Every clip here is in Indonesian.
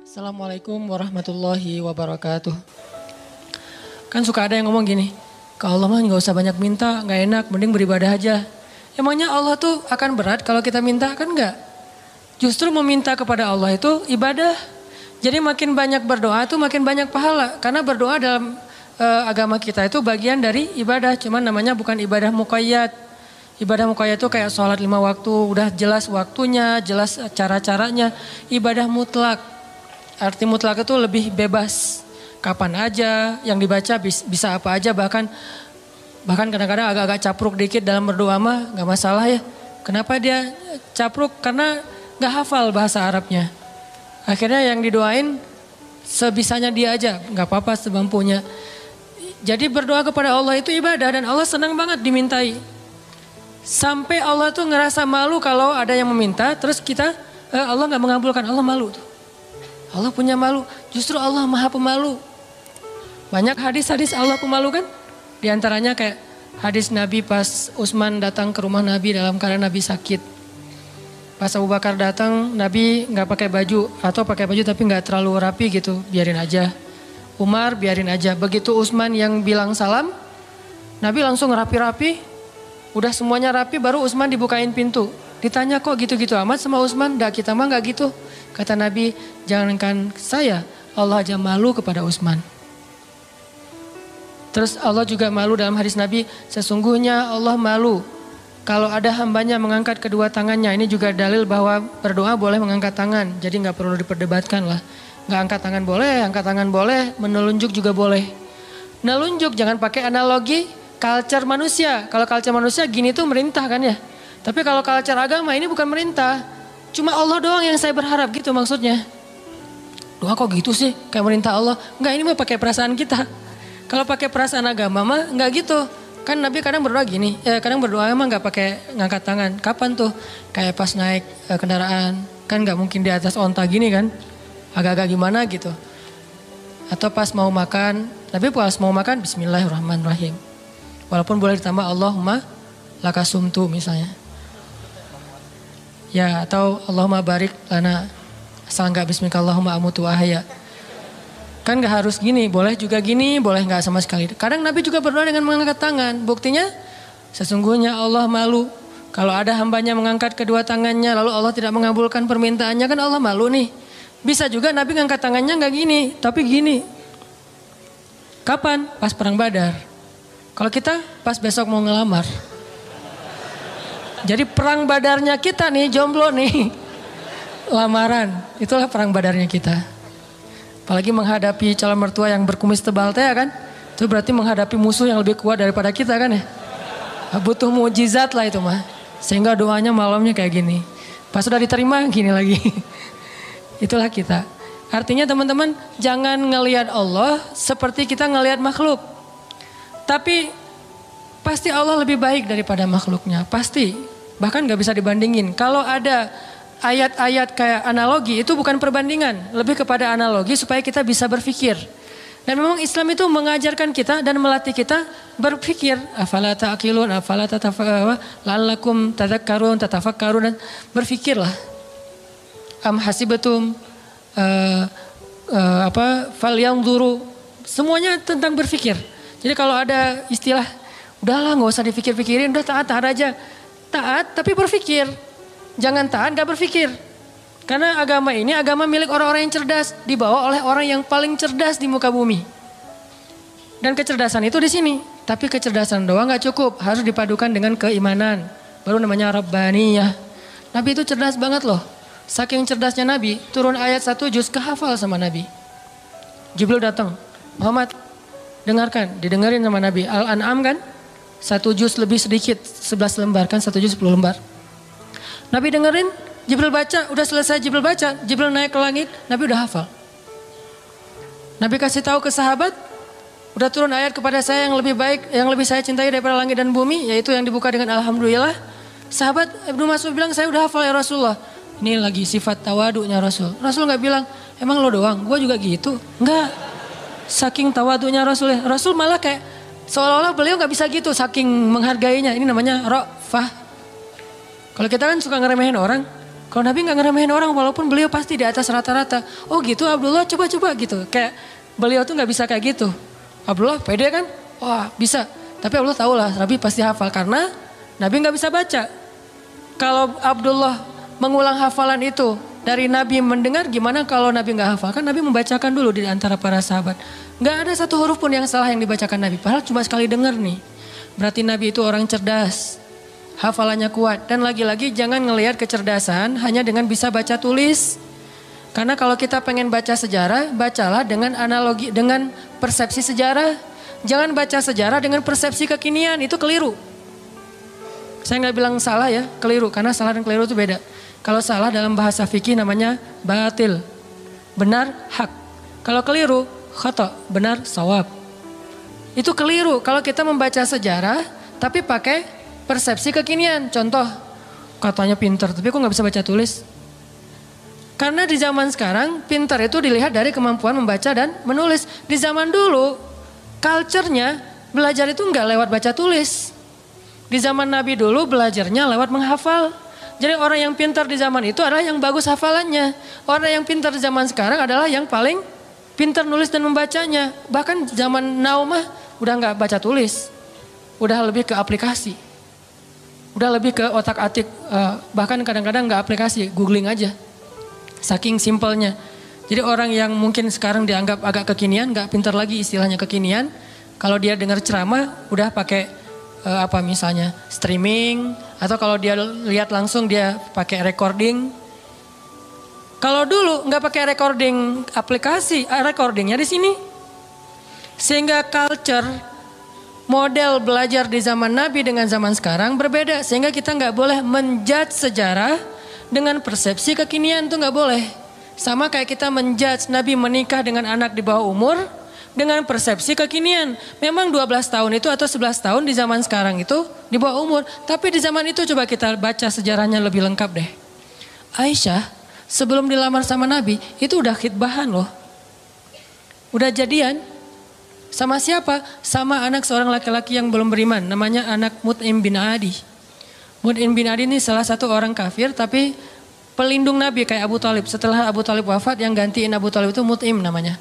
Assalamualaikum warahmatullahi wabarakatuh. Kan suka ada yang ngomong gini, ke Allah mah gak usah banyak minta, gak enak, mending beribadah aja. Emangnya Allah tuh akan berat kalau kita minta? Kan enggak. Justru meminta kepada Allah itu ibadah. Jadi makin banyak berdoa tuh makin banyak pahala. Karena berdoa dalam agama kita itu bagian dari ibadah. Cuman namanya bukan ibadah muqayyad. Ibadah muqayyad itu kayak sholat 5 waktu, udah jelas waktunya, jelas cara-caranya. Ibadah mutlak. Arti mutlak itu lebih bebas. Kapan aja yang dibaca bisa apa aja, bahkan kadang-kadang agak-agak capruk dikit dalam berdoa mah gak masalah ya. Kenapa dia capruk? Karena gak hafal bahasa Arabnya. Akhirnya yang didoain sebisanya dia aja, gak apa-apa semampunya. Jadi berdoa kepada Allah itu ibadah dan Allah senang banget dimintai. Sampai Allah tuh ngerasa malu kalau ada yang meminta terus kita Allah gak mengabulkan, Allah malu tuh. Allah punya malu, justru Allah maha pemalu. Banyak hadis-hadis Allah pemalu kan? Di antaranya kayak hadis Nabi pas Utsman datang ke rumah Nabi dalam keadaan Nabi sakit. Pas Abu Bakar datang, Nabi gak pakai baju atau pakai baju tapi gak terlalu rapi gitu, biarin aja. Umar biarin aja. Begitu Utsman yang bilang salam, Nabi langsung rapi-rapi. Udah semuanya rapi baru Utsman dibukain pintu. Ditanya kok gitu-gitu amat sama Utsman? Dah kita mah gak gitu. Kata Nabi, jangankan saya, Allah aja malu kepada Utsman. Terus Allah juga malu dalam hadis Nabi, sesungguhnya Allah malu kalau ada hambanya mengangkat kedua tangannya. Ini juga dalil bahwa berdoa boleh mengangkat tangan. Jadi gak perlu diperdebatkan lah. Gak angkat tangan boleh, menelunjuk juga boleh. Nelunjuk jangan pakai analogi culture manusia. Kalau culture manusia gini tuh merintah kan ya. Tapi kalau culture agama ini bukan merintah. Cuma Allah doang yang saya berharap gitu maksudnya. Doa kok gitu sih kayak merintah Allah. Enggak, ini mah pakai perasaan kita. Kalau pakai perasaan agama mah enggak gitu. Kan Nabi kadang berdoa gini. Kadang berdoa emang enggak pakai ngangkat tangan. Kapan tuh? Kayak pas naik kendaraan. Kan enggak mungkin di atas onta gini kan. Agak-agak gimana gitu. Atau pas mau makan. Tapi pas mau makan bismillahirrahmanirrahim. Walaupun boleh ditambah Allahumma lakasumtu misalnya. Ya, atau Allahumma barik lana. Asal enggak bismillahirrahmanirrahim amutu ahya. Kan enggak harus gini, boleh juga gini, boleh enggak sama sekali. Kadang Nabi juga berdoa dengan mengangkat tangan. Buktinya sesungguhnya Allah malu kalau ada hambanya mengangkat kedua tangannya lalu Allah tidak mengabulkan permintaannya, kan Allah malu nih. Bisa juga Nabi ngangkat tangannya enggak gini, tapi gini. Kapan? Pas perang Badar. Kalau kita pas besok mau ngelamar. Jadi perang badarnya kita nih, jomblo nih. Lamaran, itulah perang badarnya kita. Apalagi menghadapi calon mertua yang berkumis tebal teh kan. Itu berarti menghadapi musuh yang lebih kuat daripada kita kan ya. Butuh mukjizat lah itu mah. Sehingga doanya malamnya kayak gini. Pas sudah diterima gini lagi. Itulah kita. Artinya teman-teman jangan ngelihat Allah seperti kita ngelihat makhluk. Tapi pasti Allah lebih baik daripada makhluknya, pasti. Bahkan gak bisa dibandingin. Kalau ada ayat-ayat kayak analogi itu bukan perbandingan. Lebih kepada analogi supaya kita bisa berpikir. Dan memang Islam itu mengajarkan kita dan melatih kita berpikir. Afala ta'qilun, afala la'allakum tadhakkarun, tatafakkarun. Dan berpikirlah. Am hasibatum, falyanzuru. Semuanya tentang berpikir. Jadi kalau ada istilah udahlah gak usah dipikir-pikirin, udah taat aja. Taat tapi berpikir. Jangan taat gak berpikir. Karena agama ini agama milik orang-orang yang cerdas. Dibawa oleh orang yang paling cerdas di muka bumi. Dan kecerdasan itu di sini. Tapi kecerdasan doang gak cukup. Harus dipadukan dengan keimanan. Baru namanya Rabbaniyah. Nabi itu cerdas banget loh. Saking cerdasnya Nabi, turun ayat 1 juz kehafal sama Nabi. Jibril datang. Muhammad, dengarkan, didengarin sama Nabi. Al-An'am kan? 1 juz lebih sedikit, 11 lembar kan 1 juz 10 lembar. Nabi dengerin, Jibril baca, udah selesai Jibril baca, Jibril naik ke langit, Nabi udah hafal. Nabi kasih tahu ke sahabat, udah turun ayat kepada saya yang lebih baik, yang lebih saya cintai daripada langit dan bumi, yaitu yang dibuka dengan Alhamdulillah. Sahabat Ibnu Mas'ud bilang, saya udah hafal ya Rasulullah. Ini lagi sifat tawadunya Rasul. Rasul gak bilang, emang lo doang, gue juga gitu. Enggak. Saking tawadunya Rasul ya. Rasul malah kayak seolah-olah beliau gak bisa gitu saking menghargainya. Ini namanya ra'fah. Kalau kita kan suka ngeremehin orang. Kalau Nabi nggak ngeremehin orang walaupun beliau pasti di atas rata-rata. Oh gitu Abdullah, coba-coba gitu. Kayak beliau tuh nggak bisa kayak gitu. Abdullah pede kan? Wah bisa. Tapi Abdullah tahu lah Nabi pasti hafal karena Nabi nggak bisa baca. Kalau Abdullah mengulang hafalan itu dari Nabi mendengar, gimana kalau Nabi nggak hafal? Kan Nabi membacakan dulu di antara para sahabat. Nggak ada satu huruf pun yang salah yang dibacakan Nabi. Padahal cuma sekali dengar nih. Berarti Nabi itu orang cerdas. Hafalannya kuat. Dan lagi-lagi jangan ngelihat kecerdasan hanya dengan bisa baca tulis. Karena kalau kita pengen baca sejarah, bacalah dengan analogi, dengan persepsi sejarah. Jangan baca sejarah dengan persepsi kekinian, itu keliru. Saya nggak bilang salah ya, keliru. Karena salah dan keliru itu beda. Kalau salah dalam bahasa fikih namanya batil. Benar, hak. Kalau keliru, khata, benar, sawab. Itu keliru kalau kita membaca sejarah tapi pakai persepsi kekinian. Contoh, katanya pintar tapi kok nggak bisa baca tulis. Karena di zaman sekarang pintar itu dilihat dari kemampuan membaca dan menulis. Di zaman dulu, culture-nya belajar itu nggak lewat baca tulis. Di zaman Nabi dulu belajarnya lewat menghafal. Jadi orang yang pintar di zaman itu adalah yang bagus hafalannya. Orang yang pintar di zaman sekarang adalah yang paling pintar nulis dan membacanya. Bahkan zaman now mah udah nggak baca tulis. Udah lebih ke aplikasi. Udah lebih ke otak atik. Bahkan kadang-kadang nggak aplikasi, googling aja. Saking simpelnya. Jadi orang yang mungkin sekarang dianggap agak kekinian, nggak pintar lagi istilahnya kekinian. Kalau dia dengar ceramah udah pakai misalnya streaming, atau kalau dia lihat langsung dia pakai recording. Kalau dulu nggak pakai recording aplikasi, recordingnya di sini. Sehingga culture model belajar di zaman Nabi dengan zaman sekarang berbeda. Sehingga kita nggak boleh menjudge sejarah dengan persepsi kekinian, itu nggak boleh. Sama kayak kita menjudge Nabi menikah dengan anak di bawah umur dengan persepsi kekinian. Memang 12 tahun itu atau 11 tahun di zaman sekarang itu di bawah umur. Tapi di zaman itu coba kita baca sejarahnya lebih lengkap deh. Aisyah sebelum dilamar sama Nabi itu udah khitbahan loh. Udah jadian. Sama siapa? Sama anak seorang laki-laki yang belum beriman. Namanya anak Mut'im bin Adi. Mut'im bin Adi ini salah satu orang kafir tapi pelindung Nabi kayak Abu Talib. Setelah Abu Talib wafat yang gantiin Abu Talib itu Mut'im namanya.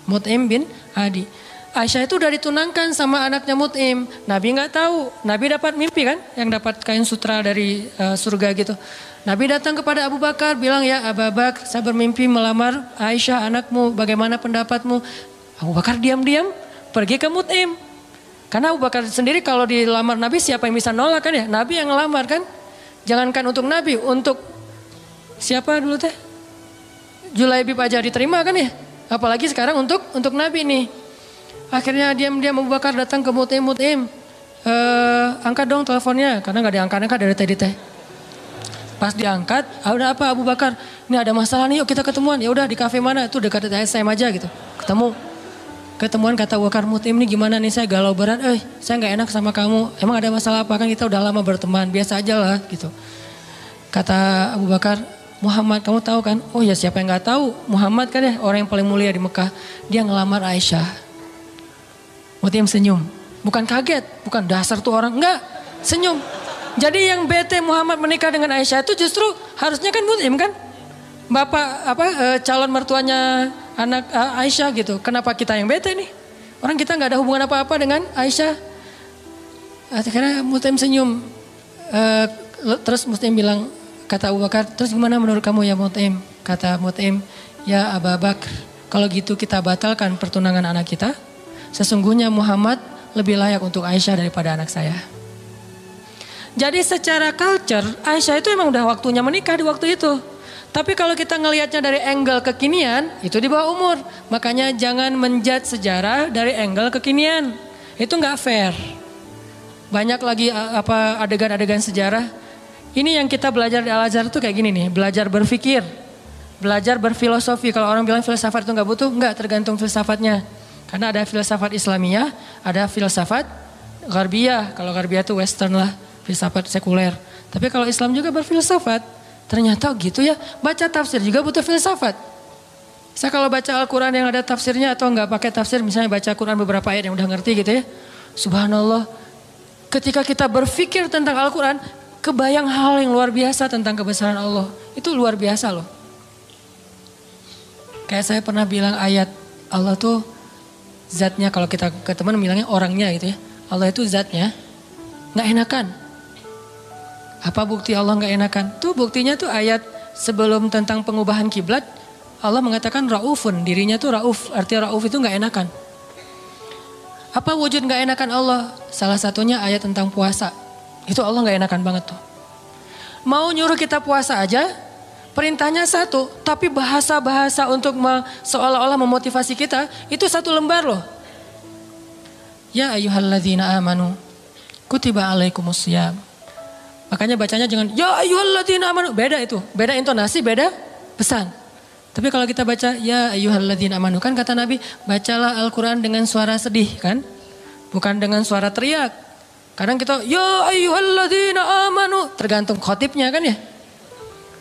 Mut'im bin Adi. Aisyah itu udah ditunangkan sama anaknya Mut'im. Nabi nggak tahu. Nabi dapat mimpi kan? Yang dapat kain sutra dari surga gitu. Nabi datang kepada Abu Bakar bilang, ya Abu Bakar, saya bermimpi melamar Aisyah anakmu. Bagaimana pendapatmu? Abu Bakar diam-diam pergi ke Mut'im. Karena Abu Bakar sendiri kalau dilamar Nabi siapa yang bisa nolak kan ya? Nabi yang ngelamar kan? Jangankan untuk Nabi, untuk siapa dulu teh? Julaibib aja diterima kan ya? Apalagi sekarang untuk Nabi nih. Akhirnya diam-diam Abu Bakar datang ke Mut'im. Angkat dong teleponnya, karena gak diangkat-angkat dari tadi teh. Pas diangkat, udah apa Abu Bakar? Ini ada masalah nih, yuk kita ketemuan. Ya udah di kafe mana? Itu dekat SM aja gitu. Ketemuan kata Abu Bakar, Mut'im nih gimana nih, saya galau berat. Saya gak enak sama kamu. Emang ada masalah apa? Kan kita udah lama berteman, biasa aja lah gitu. Kata Abu Bakar, Muhammad kamu tahu kan? Oh ya siapa yang gak tahu? Muhammad kan ya orang yang paling mulia di Mekah. Dia ngelamar Aisyah. Mut'im senyum. Bukan kaget, bukan dasar tuh orang. Enggak, senyum. Jadi yang bete Muhammad menikah dengan Aisyah itu justru harusnya kan Mut'im kan? Bapak calon mertuanya anak Aisyah gitu. Kenapa kita yang bete nih? Orang kita nggak ada hubungan apa-apa dengan Aisyah. Akhirnya Mut'im senyum. Terus Mut'im bilang, kata Abu Bakar, terus gimana menurut kamu ya Mut'im? Kata Mut'im, ya Abu Bakar, kalau gitu kita batalkan pertunangan anak kita. Sesungguhnya Muhammad lebih layak untuk Aisyah daripada anak saya. Jadi secara culture, Aisyah itu emang udah waktunya menikah di waktu itu. Tapi kalau kita ngelihatnya dari angle kekinian, itu di bawah umur. Makanya jangan menjudge sejarah dari angle kekinian. Itu nggak fair. Banyak lagi adegan-adegan sejarah. Ini yang kita belajar di Al-Azhar itu kayak gini nih. Belajar berpikir, belajar berfilosofi. Kalau orang bilang filsafat itu nggak butuh, nggak, tergantung filsafatnya. Karena ada filsafat Islamiyah, ada filsafat Gharbiyah. Kalau Gharbiyah itu Western lah, filsafat sekuler. Tapi kalau Islam juga berfilsafat. Ternyata gitu ya, baca tafsir juga butuh filsafat. Saya kalau baca Al-Quran yang ada tafsirnya atau nggak pakai tafsir, misalnya baca Quran beberapa ayat yang udah ngerti gitu ya. Subhanallah, ketika kita berpikir tentang Al-Quran, kebayang hal yang luar biasa tentang kebesaran Allah. Itu luar biasa loh. Kayak saya pernah bilang ayat Allah tuh zatnya, kalau kita ke teman bilangnya orangnya gitu ya. Allah itu zatnya gak enakan. Apa bukti Allah gak enakan? Tuh buktinya tuh ayat sebelum tentang pengubahan kiblat. Allah mengatakan raufun, dirinya tuh rauf. Artinya rauf itu gak enakan. Apa wujud gak enakan Allah? Salah satunya ayat tentang puasa. Itu Allah gak enakan banget tuh. Mau nyuruh kita puasa aja, perintahnya satu. Tapi bahasa-bahasa untuk seolah-olah memotivasi kita, itu satu lembar loh. Ya ayyuhalladzina amanu, kutiba alaikumusiyam. Makanya bacanya jangan, ya ayyuhalladzina amanu. Beda itu, beda intonasi, beda pesan. Tapi kalau kita baca ya ayyuhalladzina amanu, kan kata Nabi, bacalah Al-Quran dengan suara sedih kan. Bukan dengan suara teriak. Kadang kita ya ayyuhalladzina amanu, tergantung khotibnya kan ya.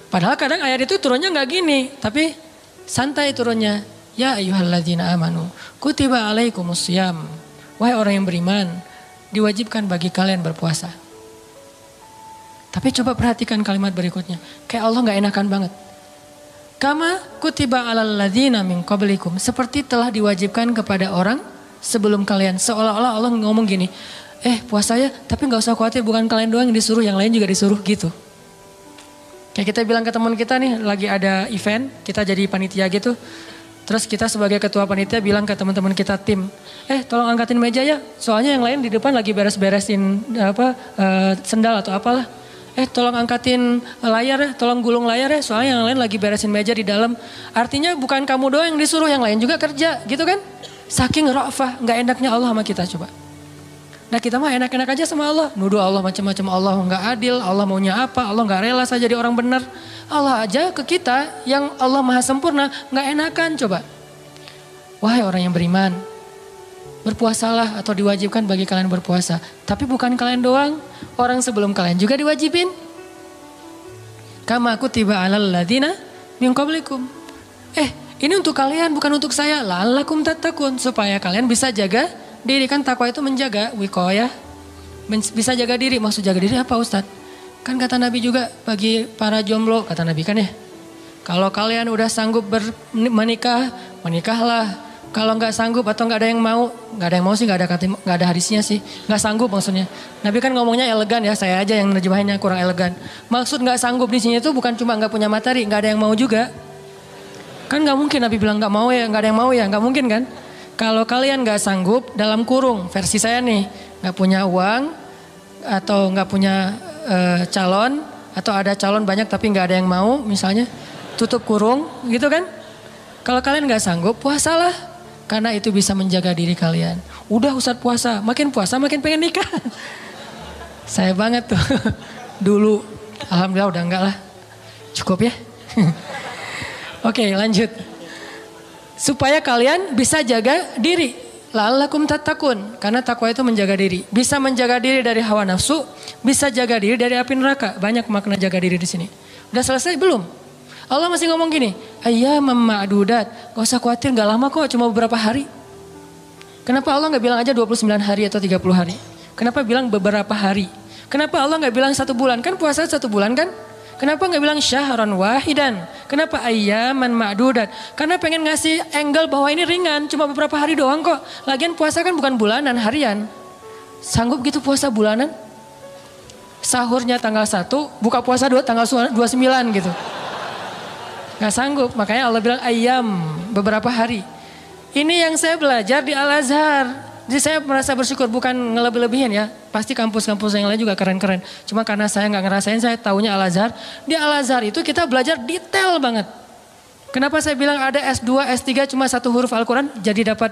Padahal kadang ayat itu turunnya gak gini. Tapi santai turunnya. Ya ayyuhalladzina amanu, kutiba alaikumusiyam. Wahai orang yang beriman, diwajibkan bagi kalian berpuasa. Tapi coba perhatikan kalimat berikutnya. Kayak Allah gak enakan banget. Kama kutiba alal ladzina min qablikum. Seperti telah diwajibkan kepada orang sebelum kalian. Seolah-olah Allah ngomong gini. Puasa ya, tapi gak usah khawatir, bukan kalian doang yang disuruh, yang lain juga disuruh gitu. Kayak kita bilang ke teman kita nih, lagi ada event, kita jadi panitia gitu. Terus kita sebagai ketua panitia bilang ke teman-teman kita tim, tolong angkatin meja ya, soalnya yang lain di depan lagi beres-beresin sendal atau apalah. Tolong angkatin layar ya, tolong gulung layar ya, soalnya yang lain lagi beresin meja di dalam. Artinya bukan kamu doang yang disuruh, yang lain juga kerja gitu kan. Saking ra'fah, gak enaknya Allah sama kita coba. Nah kita mah enak-enak aja sama Allah. Nuduh Allah macam-macam, Allah gak adil, Allah maunya apa, Allah gak rela saya jadi orang benar. Allah aja ke kita yang Allah maha sempurna gak enakan coba. Wahai orang yang beriman, berpuasalah atau diwajibkan bagi kalian berpuasa. Tapi bukan kalian doang, orang sebelum kalian juga diwajibin. Kama kutiba alal ladzina min qablikum. Ini untuk kalian bukan untuk saya. La'allakum tattaqun, supaya kalian bisa jaga diri. Kan takwa itu menjaga, wiqayah. Bisa jaga diri, maksud jaga diri apa Ustadz? Kan kata Nabi juga bagi para jomblo, kata Nabi kan ya. Kalau kalian udah sanggup menikah, menikahlah. Kalau nggak sanggup atau nggak ada yang mau sih, nggak ada hadisnya sih, nggak sanggup maksudnya. Nabi kan ngomongnya elegan ya, saya aja yang nerjemahinnya kurang elegan. Maksud nggak sanggup di sini itu bukan cuma nggak punya materi, nggak ada yang mau juga. Kan nggak mungkin Nabi bilang nggak mau ya, nggak ada yang mau ya, nggak mungkin kan? Kalau kalian nggak sanggup dalam kurung, versi saya nih, nggak punya uang atau nggak punya calon atau ada calon banyak tapi nggak ada yang mau, misalnya tutup kurung, gitu kan? Kalau kalian nggak sanggup, puasalah. Karena itu bisa menjaga diri kalian. Udah Ustadz puasa makin pengen nikah. Saya banget tuh. Dulu. Alhamdulillah udah enggak lah. Cukup ya. Oke lanjut. Supaya kalian bisa jaga diri. La'allakum tattaqun. Karena takwa itu menjaga diri. Bisa menjaga diri dari hawa nafsu. Bisa jaga diri dari api neraka. Banyak makna jaga diri di sini. Udah selesai belum? Allah masih ngomong gini, ayyamam ma'dudat, gak usah khawatir, gak lama kok, cuma beberapa hari. Kenapa Allah gak bilang aja 29 hari atau 30 hari? Kenapa bilang beberapa hari? Kenapa Allah gak bilang 1 bulan? Kan puasa 1 bulan kan? Kenapa gak bilang syahran wahidan? Kenapa ayyaman ma'dudat? Karena pengen ngasih angle bahwa ini ringan, cuma beberapa hari doang kok. Lagian puasa kan bukan bulanan, harian. Sanggup gitu puasa bulanan? Sahurnya tanggal 1, buka puasa tanggal 29 gitu. Gak sanggup, makanya Allah bilang ayam, beberapa hari. Ini yang saya belajar di Al-Azhar. Jadi saya merasa bersyukur, bukan ngelebih-lebihin ya. Pasti kampus-kampus yang lain juga keren-keren. Cuma karena saya gak ngerasain, saya taunya Al-Azhar. Di Al-Azhar itu kita belajar detail banget. Kenapa saya bilang ada S2, S3 cuma 1 huruf Al-Quran jadi dapat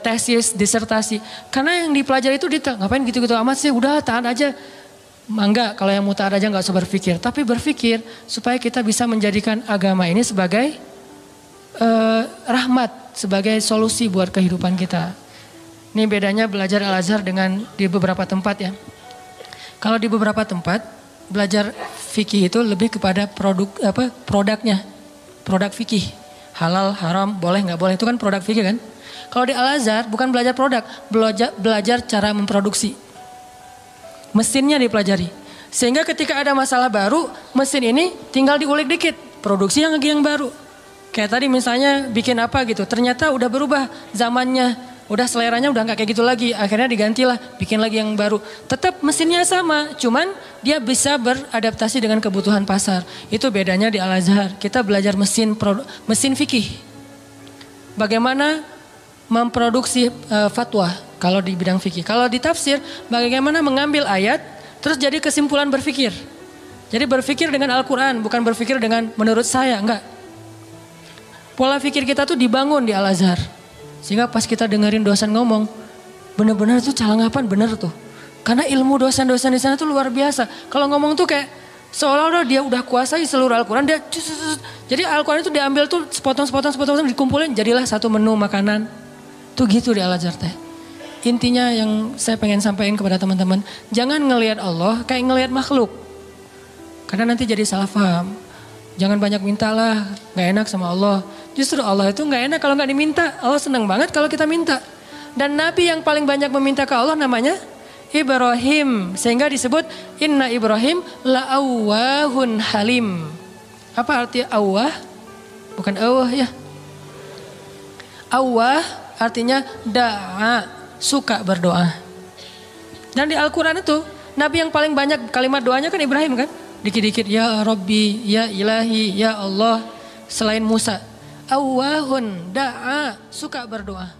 tesis, disertasi. Karena yang dipelajari itu detail. Ngapain gitu-gitu amat sih, udah tahan aja. Enggak, kalau yang mutaat aja enggak usah berpikir. Tapi berpikir supaya kita bisa menjadikan agama ini sebagai rahmat, sebagai solusi buat kehidupan kita. Ini bedanya belajar Al-Azhar dengan di beberapa tempat ya. Kalau di beberapa tempat belajar fikih itu lebih kepada produknya. Produk fikih. Halal, haram, boleh enggak boleh, itu kan produk fikih kan. Kalau di Al-Azhar bukan belajar produk, belajar cara memproduksi. Mesinnya dipelajari. Sehingga ketika ada masalah baru, mesin ini tinggal diulik dikit, produksi yang lagi yang baru. Kayak tadi misalnya bikin apa gitu, ternyata udah berubah zamannya, udah seleranya udah nggak kayak gitu lagi, akhirnya digantilah, bikin lagi yang baru. Tetap mesinnya sama, cuman dia bisa beradaptasi dengan kebutuhan pasar. Itu bedanya di Al-Azhar. Kita belajar mesin fikih. Bagaimana memproduksi fatwa kalau di bidang fikih. Kalau di tafsir, bagaimana mengambil ayat terus jadi kesimpulan berfikir. Jadi berfikir dengan Al-Quran, bukan berfikir dengan menurut saya, enggak. Pola fikir kita tuh dibangun di Al-Azhar. Sehingga pas kita dengerin dosen ngomong, benar-benar tuh calangapan bener tuh. Karena ilmu dosen-dosen di sana tuh luar biasa. Kalau ngomong tuh kayak seolah-olah dia udah kuasai seluruh Al-Quran. Jadi Al-Quran itu diambil tuh sepotong-sepotong dikumpulin, jadilah satu menu makanan. Tuh gitu di Al-Azhar teh. Intinya yang saya pengen sampaikan kepada teman-teman, jangan ngelihat Allah kayak ngelihat makhluk. Karena nanti jadi salah paham. Jangan banyak mintalah, gak enak sama Allah. Justru Allah itu gak enak kalau gak diminta. Allah senang banget kalau kita minta. Dan Nabi yang paling banyak meminta ke Allah namanya Ibrahim. Sehingga disebut Inna Ibrahim la'awwahun halim. Apa arti awwah? Bukan awwah ya. Awwah artinya da'a, suka berdoa. Dan di Al-Quran itu Nabi yang paling banyak kalimat doanya kan Ibrahim kan. Dikit-dikit ya Rabbi, ya Ilahi, ya Allah. Selain Musa. Awwahun da'a, suka berdoa.